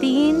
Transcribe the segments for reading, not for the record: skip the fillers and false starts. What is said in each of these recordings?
3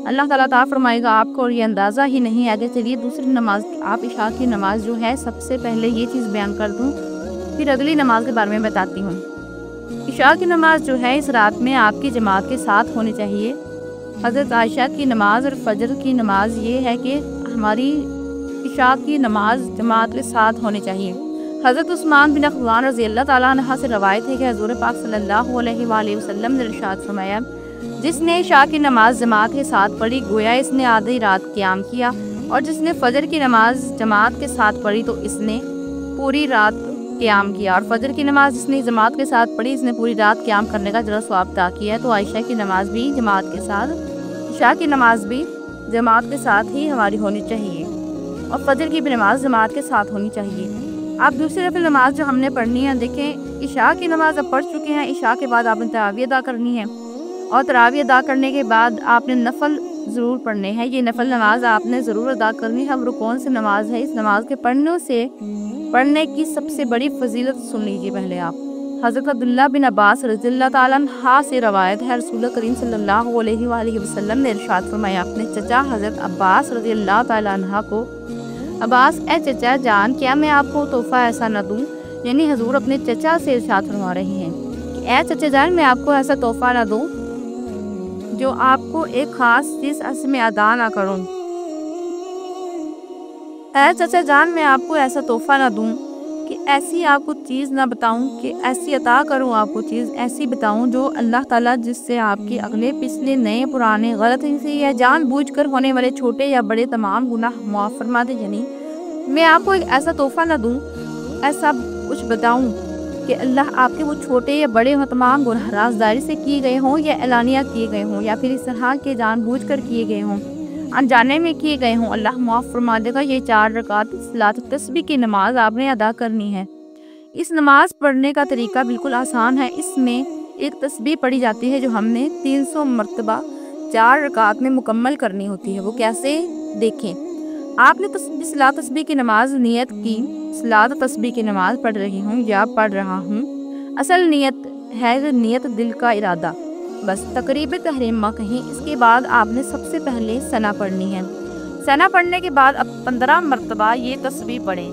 اللہ تعالیٰ عطا فرمائے گا آپ کو، اور یہ اندازہ ہی نہیں آگے۔ چلیے دوسری نماز، آپ عشاء کی نماز جو ہے، سب سے پہلے یہ چیز بیان کر دوں، پھر اگلی نماز کے بارے میں بتاتی ہوں۔ عشاء کی نماز جو ہے اس رات میں آپ کی جماعت کے ساتھ ہونی چاہیے۔ حضرت عائشہ کی نماز اور فجر کی نماز یہ ہے کہ ہماری عشاء کی نماز جماعت کے ساتھ ہونی چاہیے۔ حضرت عثمان بن عفان رضی اللہ تعالیٰ عنہ سے روایت ہے کہ حضور پاک صلی اللہ علیہ وآلہ وسلم نے ارشاد فرمایا، جس نے عشاء کی نماز جماعت کے ساتھ پڑھی گویا اس نے آدھی رات قیام کیا، اور جس نے فجر کی نماز جماعت کے ساتھ پڑھی تو اس نے پوری رات قیام کیا، اور فجر کی نماز جس نے جماعت کے ساتھ پڑھی اس نے پوری رات قیام کرنے کا اجر و ثواب عطا کیا ہے۔ تو عائشہ کی نماز بھی جماعت کے ساتھ، عشاء کی نماز بھی جماعت کے ساتھ ہی ہماری ہونی چاہیے، اور فجر کی بھی نماز جماعت کے ساتھ ہونی چاہیے۔ آپ دوسری نفل نماز جو ہم نے پڑھنی ہے، دیکھیں عشاء کی نماز اب پڑھ چکے ہیں، عشاء کے بعد آپ نے تراویح ادا کرنی ہے، اور تراویح ادا کرنے کے بعد آپ نے نفل ضرور پڑھنے ہیں۔ یہ نفل نماز آپ نے ضرور ادا کرنی ہے۔ اب کون سی نماز ہے؟ اس نماز کے پڑھنے کی سب سے بڑی فضیلت سن لیجیے پہلے آپ۔ حضرت عبداللہ بن عباس رضی اللہ تعالیٰ عنہ سے روایت ہے، رسول کریم صلی اللہ علیہ وآلہ وسلم نے ارشاد فرمایا اپنے چچا حضرت عباس رضی اللہ تعالیٰ عنہ کو، عباس اے چچا جان، کیا میں آپ کو تحفہ ایسا نہ دوں؟ یعنی حضور اپنے چچا سے ارشاد فرما رہے ہیں کہ اے چچا جان، میں آپ کو ایسا تحفہ نہ دوں جو آپ کو ایک خاص چیز میں ادا نہ کروں۔ اے چچا جان، میں آپ کو ایسا تحفہ نہ دوں کہ ایسی آپ کو چیز نہ بتاؤں، کہ ایسی عطا کروں آپ کو چیز ایسی بتاؤں جو اللہ تعالیٰ جس سے آپ کے اگلے پچھلے نئے پرانے غلطی سے یا جان بوجھ کر ہونے والے چھوٹے یا بڑے تمام گناہ معاف فرما دے۔ یعنی میں آپ کو ایک ایسا تحفہ نہ دوں، ایسا کچھ بتاؤں کہ اللہ آپ کے وہ چھوٹے یا بڑے تمام گناہ رازداری سے کیے گئے ہوں یا اعلانیہ کیے گئے ہوں یا پھر اس طرح کے جان بوجھ کر کیے گئے ہوں، انجانے میں کیے گئے ہوں، اللہ معاف فرما دے گا۔ یہ 4 رکعت صلاۃ التسبیح کی نماز آپ نے ادا کرنی ہے۔ اس نماز پڑھنے کا طریقہ بالکل آسان ہے۔ اس میں ایک تسبیح پڑھی جاتی ہے جو ہم نے 300 مرتبہ 4 رکعت میں مکمل کرنی ہوتی ہے۔ وہ کیسے؟ دیکھیں، آپ نے صلاۃ تسبیح کی نماز نیت کی، صلاۃ تسبیح کی نماز پڑھ رہی ہوں یا پڑھ رہا ہوں، اصل نیت ہے نیت دل کا ارادہ، بس تقریب تحریمہ کہیں۔ اس کے بعد آپ نے سب سے پہلے ثنا پڑھنی ہے۔ ثنا پڑھنے کے بعد اب 15 مرتبہ یہ تسبیح پڑھیں،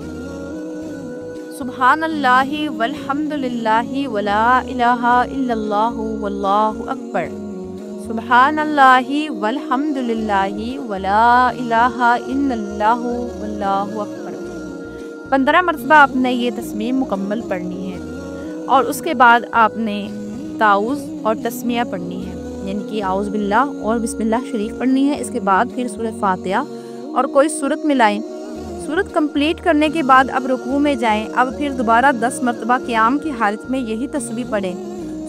سبحان اللہ والحمد للہ ولا الہ الا اللہ واللہ اکبر، سبحان اللہ والحمد للہ ولا الہ الا اللہ واللہ اکبر۔ 15 مرتبہ آپ نے یہ تسبیح مکمل پڑھنی ہے، اور اس کے بعد آپ نے تعوذ اور تسمیہ پڑھنی ہے، یعنی کہ اعوذ باللہ اور بسم اللہ شریف پڑھنی ہے۔ اس کے بعد پھر سورہ فاتحہ اور کوئی سورت ملائیں۔ سورت کمپلیٹ کرنے کے بعد اب رکوع میں جائیں۔ اب پھر دوبارہ 10 مرتبہ قیام کی حالت میں یہی تسبیح پڑھیں،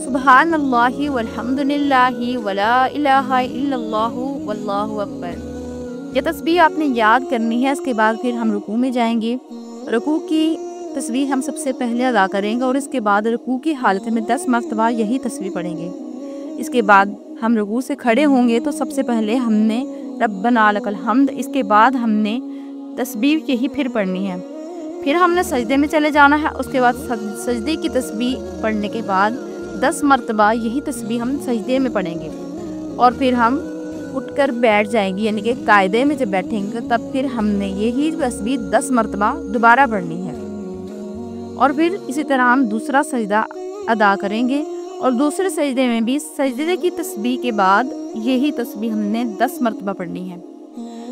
سبحان اللہ والحمد للہ ولا الہ الا اللہ واللہ اکبر۔ یہ تسبیح آپ نے یاد کرنی ہے۔ اس کے بعد پھر ہم رکوع میں جائیں گے، رکوع کی تسبیح ہم سب سے پہلے ادا کریں گے، اور اس کے بعد رکوع کی حالت میں 10 مرتبہ یہی تسبیح پڑھیں گے۔ اس کے بعد ہم رکوع سے کھڑے ہوں گے تو سب سے پہلے ہم نے ربنا لک الحمد، اس کے بعد ہم نے تسبیح یہی پھر پڑھنی ہے۔ پھر ہم نے سجدے میں چلے جانا ہے۔ اس کے بعد سجدے کی تسبیح پڑھنے کے بعد 10 مرتبہ یہی تسبیح ہم سجدے میں پڑھیں گے، اور پھر ہم اٹھ کر بیٹھ جائیں گے، یعنی کہ قاعدے میں جب بیٹھیں گے تب پھر ہم نے یہی تسبیح 10 مرتبہ دوبارہ پڑھنی ہے، اور پھر اسی طرح ہم دوسرا سجدہ ادا کریں گے، اور دوسرے سجدے میں بھی سجدے کی تسبیح کے بعد یہی تسبیح ہم نے 10 مرتبہ پڑھنی ہے۔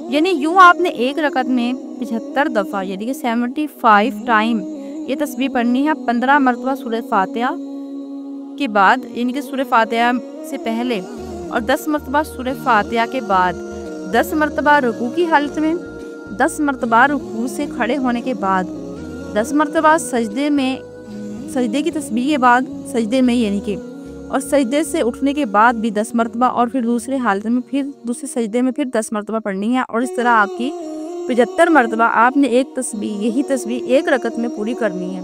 یعنی یوں آپ نے ایک رکعت میں 75 دفعہ یعنی کہ 75 ٹائم یہ تسبیح پڑھنی ہے۔ 15 مرتبہ سورہ فاتحہ کے بعد، یعنی کہ سورہ فاتحہ سے پہلے، اور 10 مرتبہ سورہ فاتحہ کے بعد، 10 مرتبہ رکوع کی حالت میں، 10 مرتبہ رکوع سے کھڑے ہونے کے بعد، 10 مرتبہ سجدے کی تسبیح کے بعد سجدے میں، یعنی کہ اور سجدے سے اٹھنے کے بعد بھی 10 مرتبہ، اور پھر دوسرے حالت میں پھر دوسرے سجدے میں پھر 10 مرتبہ پڑھنی ہے، اور اس طرح آپ کی 75 مرتبہ آپ نے یہی تسبیح ایک رکعت میں پوری کرنی ہے۔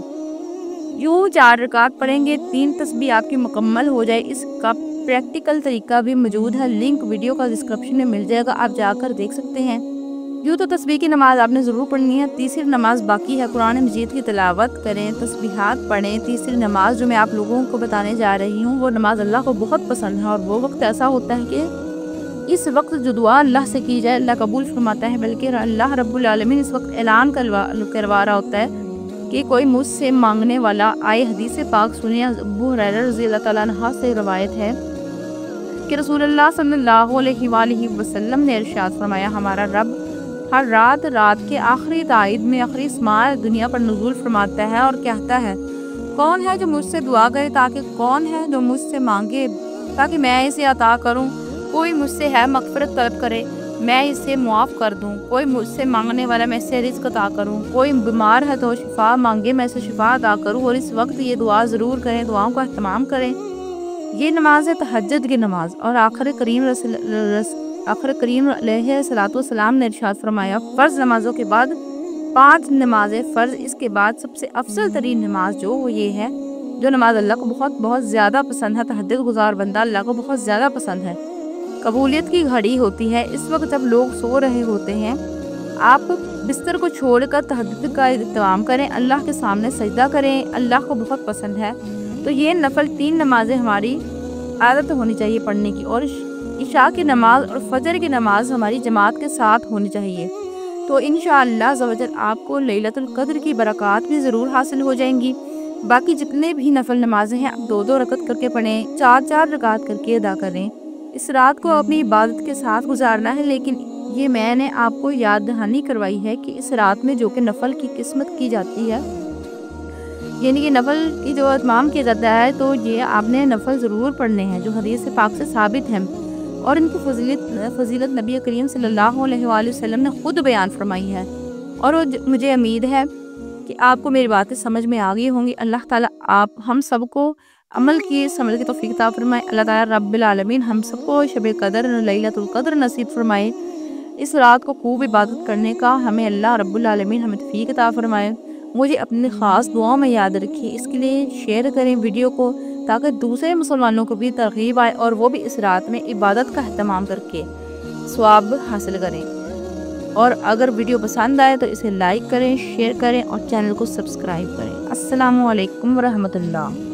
یوں 4 رکعت پڑھیں گے، 3 تسبیح آپ کی مکمل ہو جائے۔ اس کا پریکٹیکل طریقہ بھی موجود ہے، لنک ویڈیو کا ڈسکرپشن میں مل جائے گا، آپ جا کر دیکھ سکتے ہیں۔ یوں تو تسبیح کی نماز آپ نے ضرور پڑھنی ہے۔ تیسری نماز باقی ہے، قرآن مجید کی تلاوت کریں، تسبیحات پڑھیں۔ تیسری نماز جو میں آپ لوگوں کو بتانے جا رہی ہوں وہ نماز اللہ کو بہت پسند ہے، اور وہ وقت ایسا ہوتا ہے کہ اس وقت جو دعا اللہ سے کی جائے اللہ قبول فرماتا ہے، بلکہ اللہ رب العالمین اس وقت اعلان کروا رہا ہوتا ہے کہ کوئی مجھ سے مانگنے والا آئے۔ حدیث پاک سنیں، ابو ہریرہ رضی اللہ تعالیٰ عنہ سے روایت ہے کہ رسول اللہ صلی اللہ علیہ وآلہ وسلم نے ارشاد فرمایا، ہمارا رب ہر رات کے آخری تائید میں آخری اسماء دنیا پر نزول فرماتا ہے اور کہتا ہے، کون ہے جو مجھ سے دعا کرے تاکہ کون ہے جو مجھ سے مانگے تاکہ میں اسے عطا کروں، کوئی مجھ سے ہے مغفرت طلب کرے میں اسے معاف کر دوں، کوئی مجھ سے مانگنے والا میں اسے رزق عطا کروں، کوئی بیمار ہے تو شفا مانگے میں اسے شفا عطا کروں۔ اور اس وقت یہ دعا ضرور کریں، دعاؤں کا اہتمام کریں۔ یہ نماز ہے تہجد کی نماز، اور آخر کریم علیہ الصلوۃ والسلام نے ارشاد فرمایا، فرض نمازوں کے بعد 5 نمازیں فرض، اس کے بعد سب سے افضل ترین نماز جو وہ یہ ہے جو نماز اللہ کو بہت زیادہ پسند ہے، تہجد گزار بندہ اللہ کو بہت زیادہ پسند ہے۔ قبولیت کی گھڑی ہوتی ہے اس وقت جب لوگ سو رہے ہوتے ہیں، آپ بستر کو چھوڑ کر تہجد کا اہتمام کریں، اللہ کے سامنے سجدہ کریں، اللہ کو بہت پسند ہے۔ تو یہ نفل 3 نمازیں ہماری عادت ہونی چاہیے پڑھنے کی، اور عشاء کی نماز اور فجر کی نماز ہماری جماعت کے ساتھ ہونی چاہیے۔ تو انشاءاللہ عز و جل آپ کو لیلۃ القدر کی برکات بھی ضرور حاصل ہو جائیں گی۔ باقی جتنے بھی نفل نمازیں ہیں آپ 2 رکعت کر کے پڑھیں، 4 رکعت کر کے ادا کریں۔ اس رات کو اپنی عبادت کے ساتھ گزارنا ہے، لیکن یہ میں نے آپ کو یاد دہانی کروائی ہے کہ اس رات میں جو کہ نفل کی قسمت کی جاتی ہے، یعنی کہ نفل کی جو اتمام کیا جاتا ہے، تو یہ آپ نے نفل ضرور پڑھنے ہیں جو حدیث پاک سے ثابت ہیں، اور ان کی فضیلت نبی کریم صلی اللہ علیہ وآلہ وسلم نے خود بیان فرمائی ہے، اور مجھے امید ہے کہ آپ کو میری باتیں سمجھ میں آ گئی ہوں گی۔ اللہ تعالیٰ آپ ہم سب کو عمل کی سمجھ کی توفیق عطا فرمائے۔ اللہ تعالیٰ رب العالمین ہم سب کو شب قدر لیلۃ القدر نصیب فرمائے۔ اس رات کو خوب عبادت کرنے کا ہمیں اللہ رب العالمین ہمیں توفیق عطا فرمائے۔ مجھے اپنی خاص دعاؤں میں یاد رکھیے، اس کے لیے شیئر کریں ویڈیو کو تاکہ دوسرے مسلمانوں کو بھی ترغیب آئے اور وہ بھی اس رات میں عبادت کا اہتمام کر کے ثواب حاصل کریں۔ اور اگر ویڈیو پسند آئے تو اسے لائک کریں، شیئر کریں اور چینل کو سبسکرائب کریں۔ السلام علیکم ورحمۃ اللہ۔